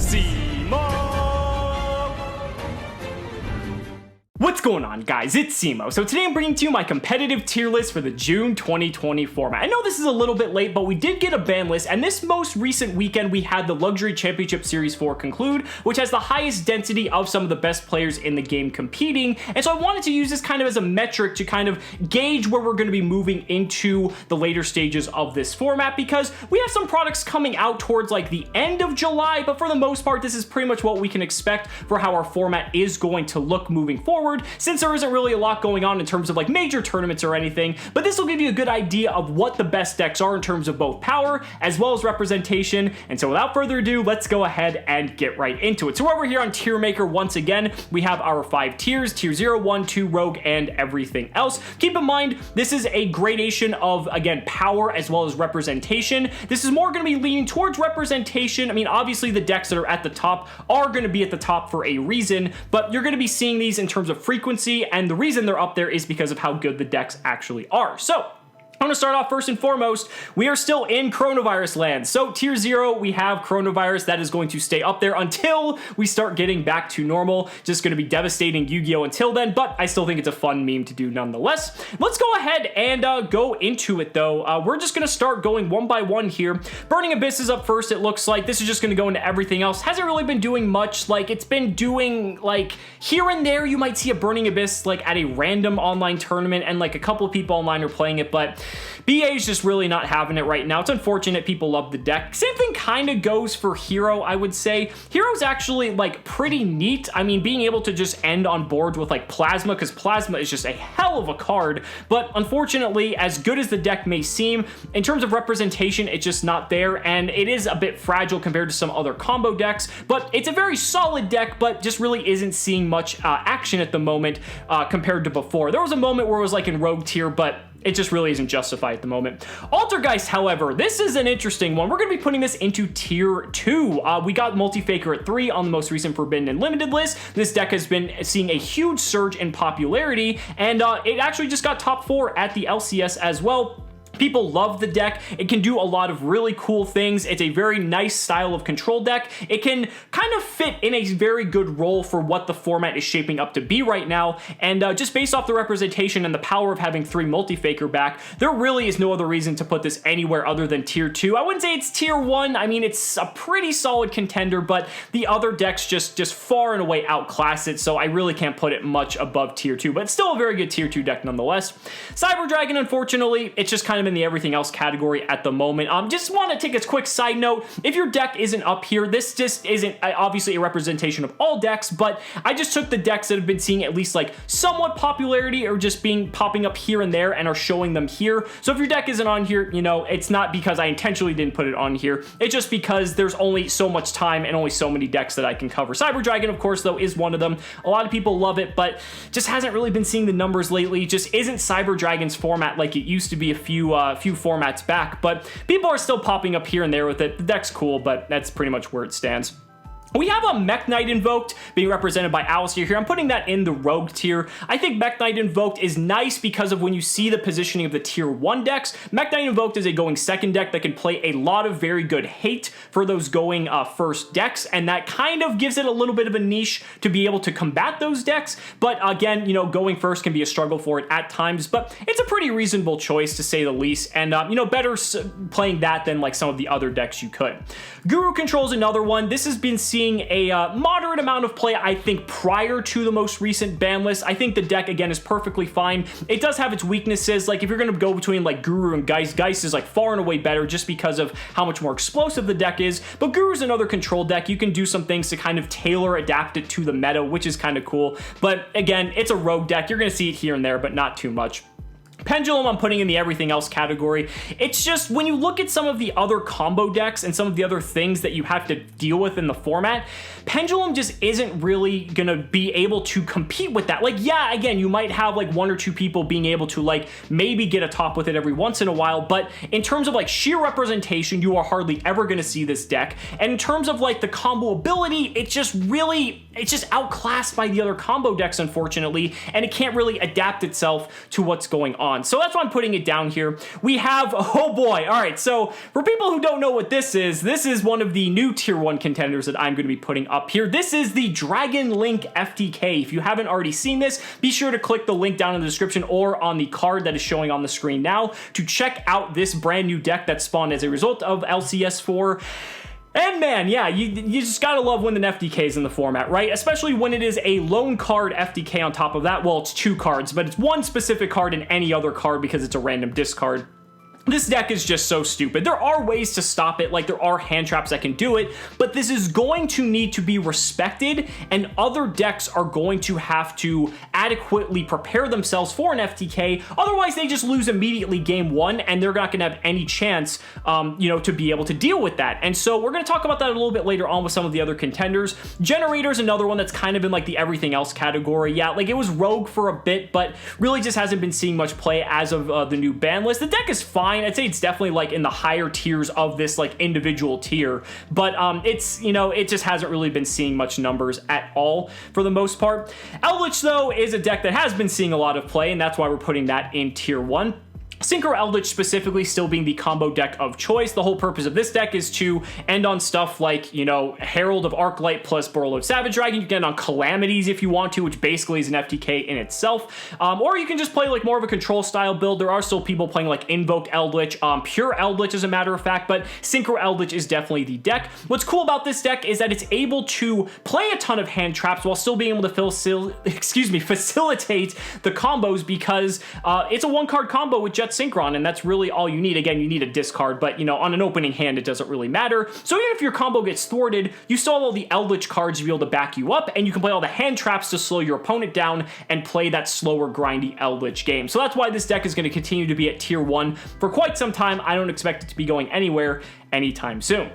Cimoooooooo! What's going on, guys? It's Cimo. So today I'm bringing to you my competitive tier list for the June 2020 format. I know this is a little bit late, but we did get a ban list, and this most recent weekend we had the Luxury Championship Series 4 conclude, which has the highest density of some of the best players in the game competing, and so I wanted to use this kind of as a metric to kind of gauge where we're going to be moving into the later stages of this format, because we have some products coming out towards like the end of July, but for the most part this is pretty much what we can expect for how our format is going to look moving forward, since there isn't really a lot going on in terms of like major tournaments or anything. But this will give you a good idea of what the best decks are in terms of both power as well as representation. And so without further ado, let's go ahead and get right into it. So over here on Tier Maker, once again, we have our 5 tiers: tier 0, 1, 2, rogue, and everything else. Keep in mind, this is a gradation of, again, power as well as representation. This is more going to be leaning towards representation. I mean, obviously the decks that are at the top are going to be at the top for a reason, but you're going to be seeing these in terms of frequency, and the reason they're up there is because of how good the decks actually are. So I'm going to start off first and foremost. We are still in coronavirus land. So tier 0, we have coronavirus. That is going to stay up there until we start getting back to normal. Just going to be devastating Yu-Gi-Oh until then, but I still think it's a fun meme to do nonetheless. Let's go ahead and go into it though. We're just going to start going one by one here. Burning Abyss is up first, it looks like. This is just going to go into everything else. Hasn't really been doing much. Like, it's been doing like here and there. You might see a Burning Abyss like at a random online tournament, and like a couple of people online are playing it, but BA is just really not having it right now. It's unfortunate. People love the deck. Same thing kind of goes for Hero, I would say. Hero's actually like pretty neat. I mean, being able to just end on boards with like Plasma, because Plasma is just a hell of a card, but unfortunately, as good as the deck may seem, in terms of representation, it's just not there, and it is a bit fragile compared to some other combo decks, but it's a very solid deck, but just really isn't seeing much action at the moment compared to before. There was a moment where it was like in Rogue tier, but it just really isn't justified at the moment. Altergeist, however, this is an interesting one. We're going to be putting this into tier 2. We got Multi-Faker at 3 on the most recent Forbidden and Limited list. This deck has been seeing a huge surge in popularity, and it actually just got top 4 at the LCS as well. People love the deck. It can do a lot of really cool things. It's a very nice style of control deck. It can kind of fit in a very good role for what the format is shaping up to be right now. And just based off the representation and the power of having 3 Multi-Faker back, there really is no other reason to put this anywhere other than tier 2. I wouldn't say it's tier 1. I mean, it's a pretty solid contender, but the other decks just far and away outclass it, so I really can't put it much above tier 2, but it's still a very good tier 2 deck nonetheless. Cyber Dragon, unfortunately, it's just kind of in the everything else category at the moment. Just want to take a quick side note. If your deck isn't up here, this just isn't obviously a representation of all decks, but I just took the decks that have been seeing at least like somewhat popularity or just popping up here and there and are showing them here. So if your deck isn't on here, you know, it's not because I intentionally didn't put it on here. It's just because there's only so much time and only so many decks that I can cover. Cyber Dragon, of course, though, is one of them. A lot of people love it, but just hasn't really been seeing the numbers lately. Just isn't Cyber Dragon's format like it used to be a few formats back, but people are still popping up here and there with it. The deck's cool, but that's pretty much where it stands. We have a Mech Knight Invoked being represented by Alistair here. I'm putting that in the Rogue tier. I think Mech Knight Invoked is nice because of when you see the positioning of the tier 1 decks. Mech Knight Invoked is a going second deck that can play a lot of very good hate for those going first decks, and that kind of gives it a little bit of a niche to be able to combat those decks. But again, you know, going first can be a struggle for it at times, but it's a pretty reasonable choice to say the least, and you know, better playing that than like some of the other decks you could. Guru Control is another one. This has been seeing a moderate amount of play, I think, prior to the most recent ban list. I think the deck, again, is perfectly fine. It does have its weaknesses. Like, if you're going to go between, like, Guru and Geist, Geist is, like, far and away better just because of how much more explosive the deck is. But Guru's another control deck. You can do some things to kind of tailor, adapt it to the meta, which is kind of cool. But, again, it's a rogue deck. You're going to see it here and there, but not too much. Pendulum I'm putting in the everything else category. It's just when you look at some of the other combo decks and some of the other things that you have to deal with in the format, Pendulum just isn't really gonna be able to compete with that. Like, yeah, again, you might have like one or two people being able to like maybe get a top with it every once in a while, but in terms of like sheer representation, you are hardly ever gonna see this deck. And in terms of like the combo ability, it's just really it's just outclassed by the other combo decks, unfortunately, and it can't really adapt itself to what's going on. So that's why I'm putting it down here. We have, oh boy, all right, so for people who don't know what this is one of the new tier 1 contenders that I'm going to be putting up here. This is the Dragon Link Ftk. If you haven't already seen this, be sure to click the link down in the description or on the card that is showing on the screen now to check out this brand new deck that spawned as a result of LCS4. And man, yeah, you just gotta love when the FTKs in the format, right? Especially when it is a lone card FTK on top of that. Well, it's 2 cards, but it's 1 specific card and any other card because it's a random discard. This deck is just so stupid. There are ways to stop it, like there are hand traps that can do it, but this is going to need to be respected, and other decks are going to have to adequately prepare themselves for an FTK. Otherwise, they just lose immediately game 1, and they're not gonna have any chance, to be able to deal with that. And so we're gonna talk about that a little bit later on with some of the other contenders. Generator's another one that's kind of in like the everything else category. Yeah, like it was rogue for a bit, but really just hasn't been seeing much play as of the new ban list. The deck is fine. I'd say it's definitely like in the higher tiers of this like individual tier, but it's, it just hasn't really been seeing much numbers at all for the most part. Eldritch though is a deck that has been seeing a lot of play, and that's why we're putting that in tier 1. Synchro Eldritch specifically still being the combo deck of choice. The whole purpose of this deck is to end on stuff like, Herald of Arclight plus Borreload Savage Dragon. You can end on Calamities if you want to, which basically is an FTK in itself. Or you can just play like more of a control style build. There are still people playing like Invoked Eldritch, Pure Eldritch as a matter of fact, but Synchro Eldritch is definitely the deck. What's cool about this deck is that it's able to play a ton of hand traps while still being able to facilitate the combos because it's a 1-card combo with Jet Synchron, and that's really all you need. Again, you need a discard, but on an opening hand, it doesn't really matter. So even if your combo gets thwarted, you still have all the Eldritch cards to be able to back you up, and you can play all the hand traps to slow your opponent down and play that slower, grindy Eldritch game. So that's why this deck is going to continue to be at tier 1 for quite some time. I don't expect it to be going anywhere anytime soon.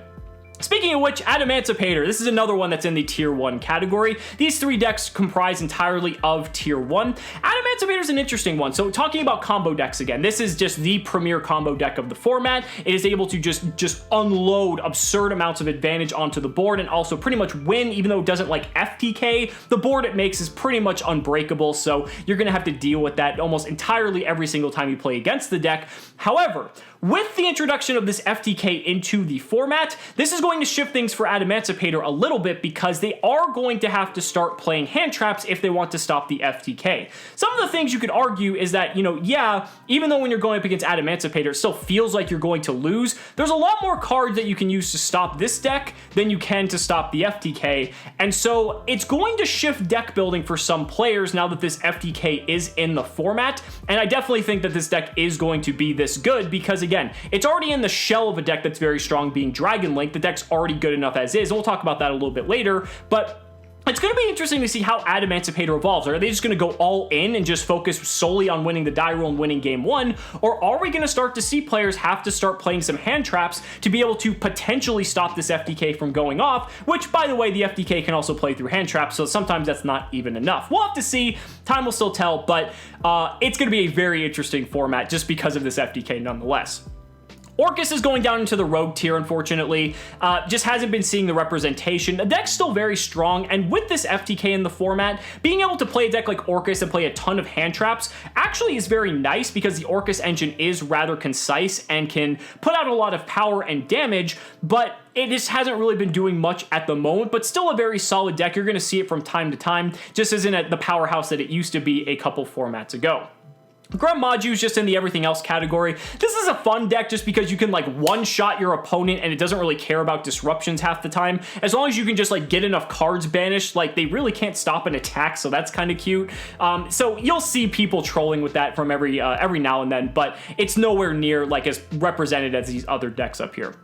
Speaking of which, Adamant Painter, this is another one that's in the tier 1 category. These 3 decks comprise entirely of tier 1. Adamant Painter is an interesting one. So talking about combo decks again, this is just the premier combo deck of the format. It is able to just unload absurd amounts of advantage onto the board and also pretty much win, even though it doesn't like FTK. The board it makes is pretty much unbreakable, so you're gonna have to deal with that almost entirely every single time you play against the deck. However, with the introduction of this FTK into the format, this is going to shift things for Adamant Painter a little bit because they are going to have to start playing hand traps if they want to stop the FTK. Some of the things you could argue is that, yeah, even though when you're going up against Adamant Painter, it still feels like you're going to lose, there's a lot more cards that you can use to stop this deck than you can to stop the FTK, and so it's going to shift deck building for some players now that this FTK is in the format, and I definitely think that this deck is going to be this good because, again, it's already in the shell of a deck that's very strong being Dragon Link. The deck's already good enough as is, and we'll talk about that a little bit later, but it's going to be interesting to see how Adamant Painter evolves. Are they just going to go all in and just focus solely on winning the die roll and winning game 1? Or are we going to start to see players have to start playing some hand traps to be able to potentially stop this FTK from going off, which, by the way, the FTK can also play through hand traps, so sometimes that's not even enough. We'll have to see. Time will still tell, but it's going to be a very interesting format just because of this FTK nonetheless. Orcus is going down into the rogue tier, unfortunately. Just hasn't been seeing the representation. The deck's still very strong, and with this FTK in the format, being able to play a deck like Orcus and play a ton of hand traps actually is very nice because the Orcus engine is rather concise and can put out a lot of power and damage, but it just hasn't really been doing much at the moment, but still a very solid deck. You're going to see it from time to time, just isn't at the powerhouse that it used to be a couple formats ago. Grum Maju's just in the everything else category. This is a fun deck just because you can like one-shot your opponent and it doesn't really care about disruptions half the time. As long as you can just like get enough cards banished, like they really can't stop an attack, so that's kind of cute. So you'll see people trolling with that from every now and then, but it's nowhere near like as represented as these other decks up here.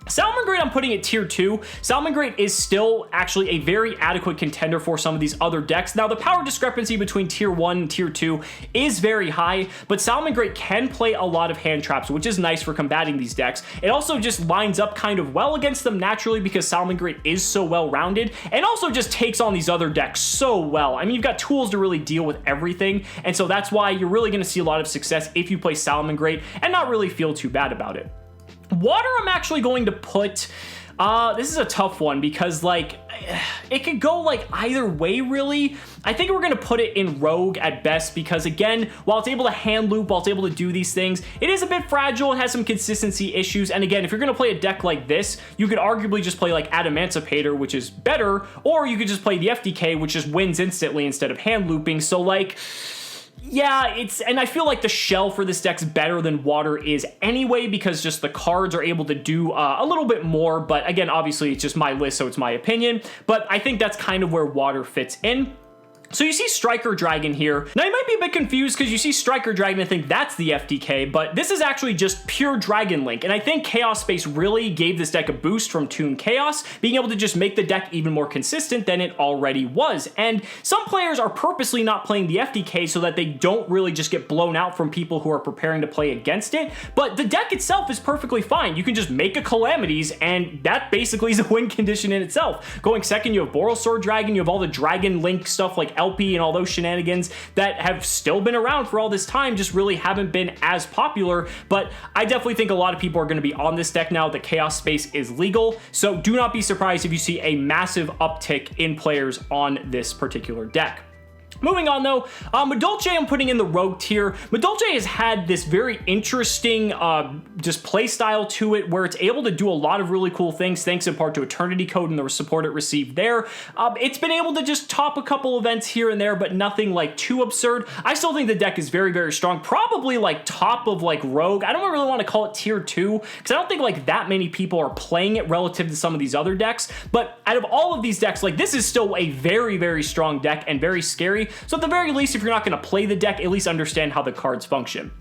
Salamangreat, I'm putting at tier 2. Salamangreat is still actually a very adequate contender for some of these other decks. Now, the power discrepancy between tier 1 and tier 2 is very high, but Salamangreat can play a lot of hand traps, which is nice for combating these decks. It also just lines up kind of well against them naturally because Salamangreat is so well-rounded, and also just takes on these other decks so well. I mean, you've got tools to really deal with everything, and so that's why you're really going to see a lot of success if you play Salamangreat and not really feel too bad about it. Water, I'm actually going to put This is a tough one because, like, it could go, like, either way, really. I think we're going to put it in Rogue at best because, again, while it's able to hand loop, while it's able to do these things, it is a bit fragile. It has some consistency issues. And again, if you're going to play a deck like this, you could arguably just play, like, Adamant Painter, which is better, or you could just play the FTK, which just wins instantly instead of hand looping. So, like, yeah, and I feel like the shell for this deck's better than water is anyway, because just the cards are able to do a little bit more. But again, obviously it's just my list, so it's my opinion. But I think that's kind of where water fits in. So you see Striker Dragon here. Now you might be a bit confused because you see Striker Dragon and think that's the FTK, but this is actually just pure Dragon Link. And I think Chaos Space really gave this deck a boost from Toon Chaos, being able to just make the deck even more consistent than it already was. And some players are purposely not playing the FTK so that they don't really just get blown out from people who are preparing to play against it. But the deck itself is perfectly fine. You can just make a Calamities, and that basically is a win condition in itself. Going second, you have Borosaur Dragon, you have all the Dragon Link stuff like LP and all those shenanigans that have still been around for all this time, just really haven't been as popular. But I definitely think a lot of people are going to be on this deck now that Chaos Space is legal, so do not be surprised if you see a massive uptick in players on this particular deck. Moving on though, Madolche I'm putting in the Rogue tier. Madolche has had this very interesting just play style to it where it's able to do a lot of really cool things thanks in part to Eternity Code and the support it received there. It's been able to just top a couple events here and there, but nothing like too absurd. I still think the deck is very, very strong. Probably like top of like Rogue. I don't really want to call it tier 2 because I don't think like that many people are playing it relative to some of these other decks. But out of all of these decks, like this is still a very, very strong deck and very scary. So at the very least, if you're not going to play the deck, at least understand how the cards function.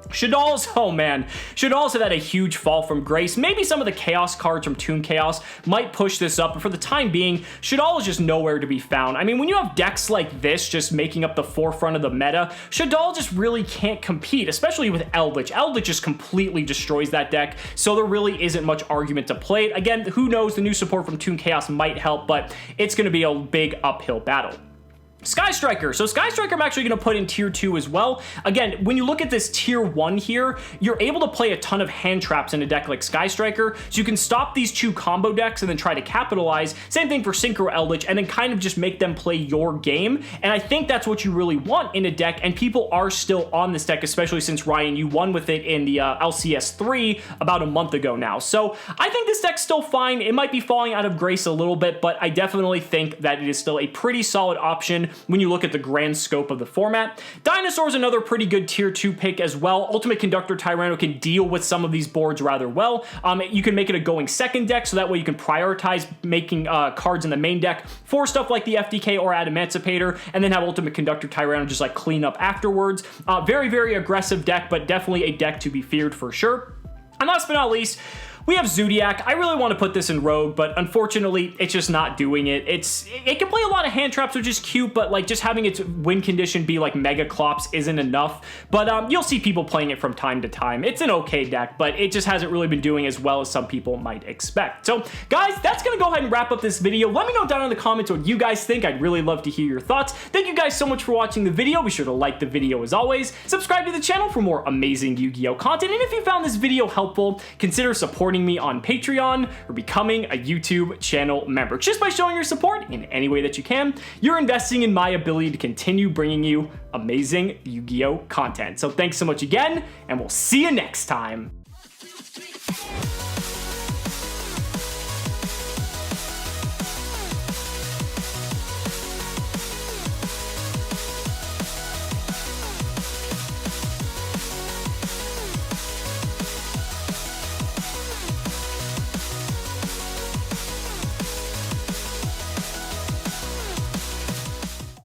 Shaddolls, oh man, Shaddolls have had a huge fall from grace. Maybe some of the Chaos cards from Toon Chaos might push this up, but for the time being, Shaddolls is just nowhere to be found. I mean, when you have decks like this just making up the forefront of the meta, Shaddolls just really can't compete, especially with Eldritch. Eldritch just completely destroys that deck, so there really isn't much argument to play it. Again, who knows, the new support from Toon Chaos might help, but it's going to be a big uphill battle. Sky Striker. So Sky Striker I'm actually going to put in tier 2 as well. Again, when you look at this tier 1 here, you're able to play a ton of hand traps in a deck like Sky Striker, so you can stop these 2 combo decks and then try to capitalize. Same thing for Synchro Eldritch, and then kind of just make them play your game. And I think that's what you really want in a deck, and people are still on this deck, especially since, Ryan, you won with it in the LCS 3 about a month ago now. So I think this deck's still fine. It might be falling out of grace a little bit, but I definitely think that it is still a pretty solid option when you look at the grand scope of the format. Dinosaur is another pretty good tier 2 pick as well. Ultimate Conductor Tyranno can deal with some of these boards rather well. You can make it a going second deck, so that way you can prioritize making cards in the main deck for stuff like the FTK or Adamant Painter, and then have Ultimate Conductor Tyranno just like clean up afterwards. Very, very aggressive deck, but definitely a deck to be feared for sure. And last but not least, we have Zodiac. I really want to put this in Rogue, but unfortunately, it's just not doing it. It can play a lot of hand traps, which is cute, but like just having its win condition be like Mega Clops isn't enough. But you'll see people playing it from time to time. It's an okay deck, but it just hasn't really been doing as well as some people might expect. So guys, that's going to go ahead and wrap up this video. Let me know down in the comments what you guys think. I'd really love to hear your thoughts. Thank you guys so much for watching the video. Be sure to like the video as always. Subscribe to the channel for more amazing Yu-Gi-Oh content. And if you found this video helpful, consider supporting me on Patreon or becoming a YouTube channel member. Just by showing your support in any way that you can, you're investing in my ability to continue bringing you amazing Yu-Gi-Oh content. So thanks so much again, and we'll see you next time.